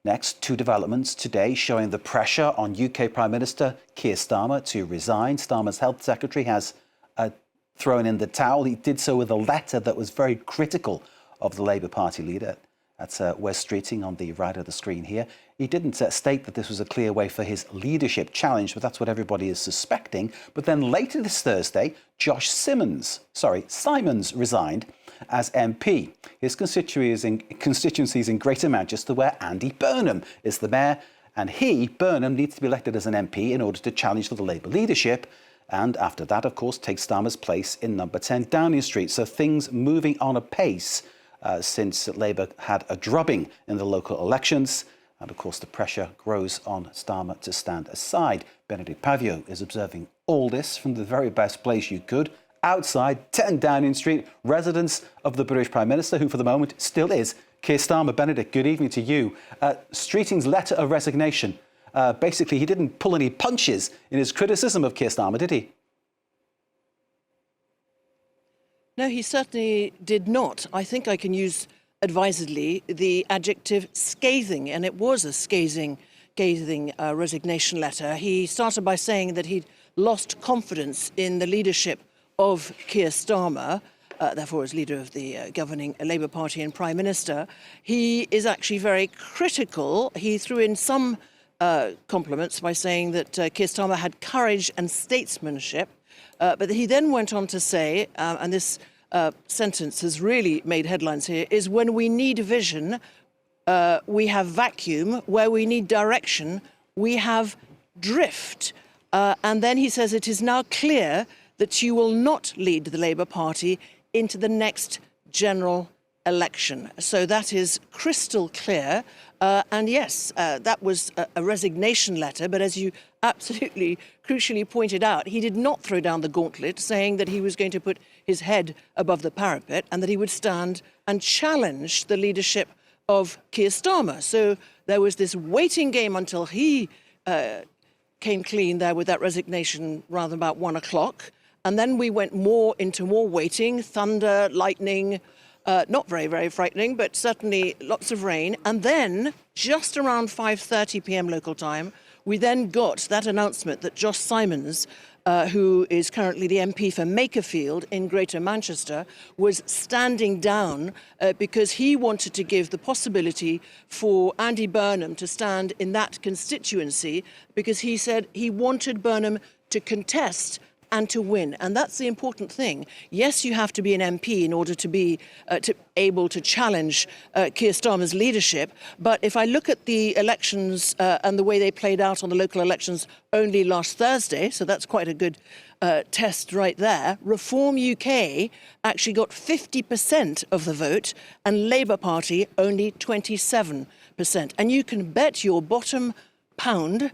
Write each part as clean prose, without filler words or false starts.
Next, two developments today showing the pressure on UK Prime Minister Keir Starmer to resign. Starmer's Health Secretary has thrown in the towel. He did so with a letter that was very critical of the Labour Party leader. That's Wes Streeting on the right of the screen here. He didn't state that this was a clear way for his leadership challenge, but that's what everybody is suspecting. But then later this Thursday, Simons resigned as MP. His constituencies in Greater Manchester, where Andy Burnham is the mayor, and Burnham, needs to be elected as an MP in order to challenge for the Labour leadership. And after that, of course, takes Starmer's place in number 10 Downing Street. So things moving on apace since Labour had a drubbing in the local elections. And of course, the pressure grows on Starmer to stand aside. Béédicte Paviot is observing all this from the very best place you could, outside 10 Downing Street, residence of the British Prime Minister, who for the moment still is Keir Starmer. Béédicte, good evening to you. Streeting's letter of resignation. Basically, he didn't pull any punches in his criticism of Keir Starmer, did he? No, he certainly did not. I think I can use advisedly the adjective scathing, and it was a scathing resignation letter. He started by saying that he'd lost confidence in the leadership of Keir Starmer, therefore as leader of the governing Labour Party and Prime Minister. He is actually very critical. He threw in some compliments by saying that Keir Starmer had courage and statesmanship. But he then went on to say, and this sentence has really made headlines here, is when we need vision, we have vacuum. Where we need direction, we have drift. And then he says it is now clear that you will not lead the Labour Party into the next general election. So that is crystal clear. And yes, that was a resignation letter. But as you absolutely crucially pointed out, he did not throw down the gauntlet, saying that he was going to put his head above the parapet and that he would stand and challenge the leadership of Keir Starmer. So there was this waiting game until he came clean there with that resignation rather about 1 o'clock. And then we went into more waiting, thunder, lightning, not very, very frightening, but certainly lots of rain. And then, just around 5:30 p.m. local time, we then got that announcement that Josh Simons, who is currently the MP for Makerfield in Greater Manchester, was standing down because he wanted to give the possibility for Andy Burnham to stand in that constituency, because he said he wanted Burnham to contest and to win. And that's the important thing. Yes, you have to be an MP in order to be able to challenge Keir Starmer's leadership. But if I look at the elections and the way they played out on the local elections only last Thursday, so that's quite a good test right there, Reform UK actually got 50% of the vote and Labour Party only 27%. And you can bet your bottom pound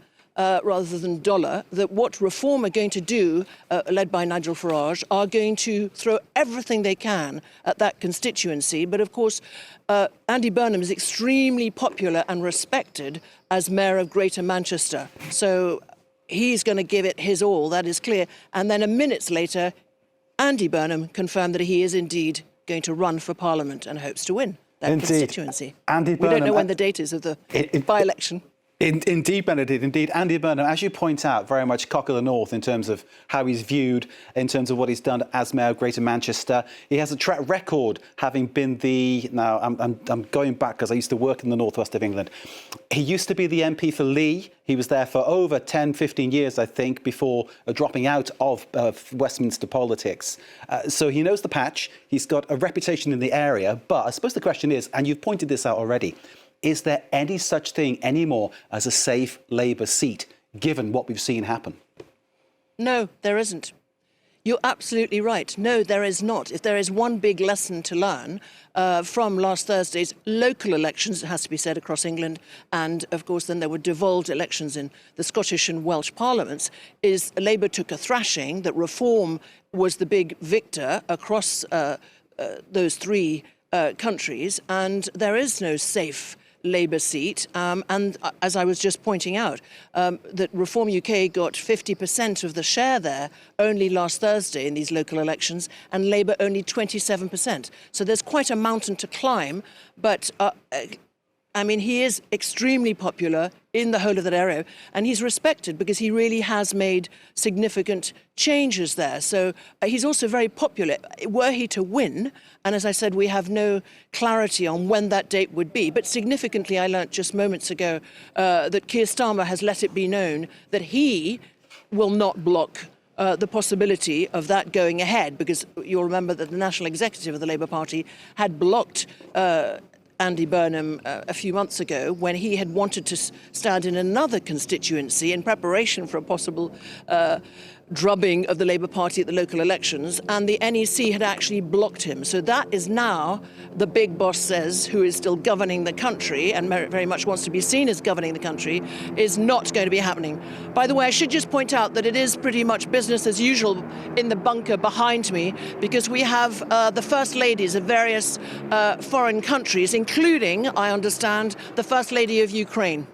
rather than dollar, that what Reform are going to do, led by Nigel Farage, are going to throw everything they can at that constituency. But of course, Andy Burnham is extremely popular and respected as Mayor of Greater Manchester. So he's going to give it his all, that is clear. And then minutes later, Andy Burnham confirmed that he is indeed going to run for Parliament and hopes to win that constituency. Andy Burnham, we don't know when the date is of the by-election. Indeed, Béédicte, indeed. Andy Burnham, as you point out, very much cock of the north in terms of how he's viewed, in terms of what he's done as Mayor of Greater Manchester. He has a track record, having been now I'm going back because I used to work in the northwest of England. He used to be the MP for Lee. He was there for over 10, 15 years, I think, before dropping out of Westminster politics. So he knows the patch. He's got a reputation in the area. But I suppose the question is, and you've pointed this out already, is there any such thing anymore as a safe Labour seat, given what we've seen happen? No, there isn't. You're absolutely right. No, there is not. If there is one big lesson to learn from last Thursday's local elections, it has to be said, across England, and of course then there were devolved elections in the Scottish and Welsh parliaments, is Labour took a thrashing, that Reform was the big victor across those three countries, and there is no safe Labour seat. And as I was just pointing out, that Reform UK got 50% of the share there only last Thursday in these local elections, and Labour only 27%. So there's quite a mountain to climb. But I mean, he is extremely popular in the whole of that area, and he's respected because he really has made significant changes there. So he's also very popular. Were he to win, and as I said, we have no clarity on when that date would be, but significantly, I learnt just moments ago that Keir Starmer has let it be known that he will not block the possibility of that going ahead, because you'll remember that the National Executive of the Labour Party had blocked Andy Burnham a few months ago when he had wanted to stand in another constituency in preparation for a possible drubbing of the Labour Party at the local elections, and the NEC had actually blocked him. So that is now, the big boss says, who is still governing the country and very much wants to be seen as governing the country, is not going to be happening. By the way, I should just point out that it is pretty much business as usual in the bunker behind me, because we have the First Ladies of various foreign countries, including, I understand, the First Lady of Ukraine.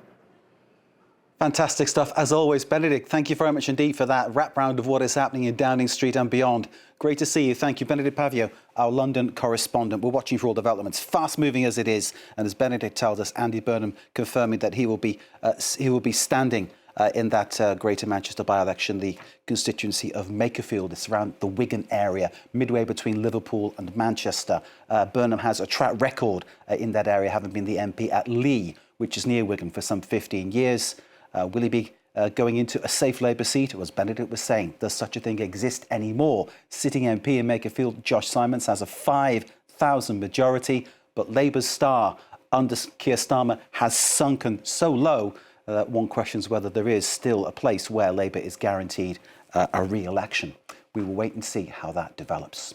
Fantastic stuff. As always, Béédicte, thank you very much indeed for that wrap round of what is happening in Downing Street and beyond. Great to see you. Thank you. Béédicte Paviot, our London correspondent. We're watching for all developments, fast moving as it is. And as Béédicte tells us, Andy Burnham confirming that he will be standing in that Greater Manchester by-election, the constituency of Makerfield. It's around the Wigan area, midway between Liverpool and Manchester. Burnham has a track record in that area, having been the MP at Lee, which is near Wigan, for some 15 years. Will he be going into a safe Labour seat? Or as Béédicte was saying, does such a thing exist anymore? Sitting MP in Makerfield, Josh Simons, has a 5,000 majority, but Labour's star under Keir Starmer has sunken so low that one questions whether there is still a place where Labour is guaranteed a re-election. We will wait and see how that develops.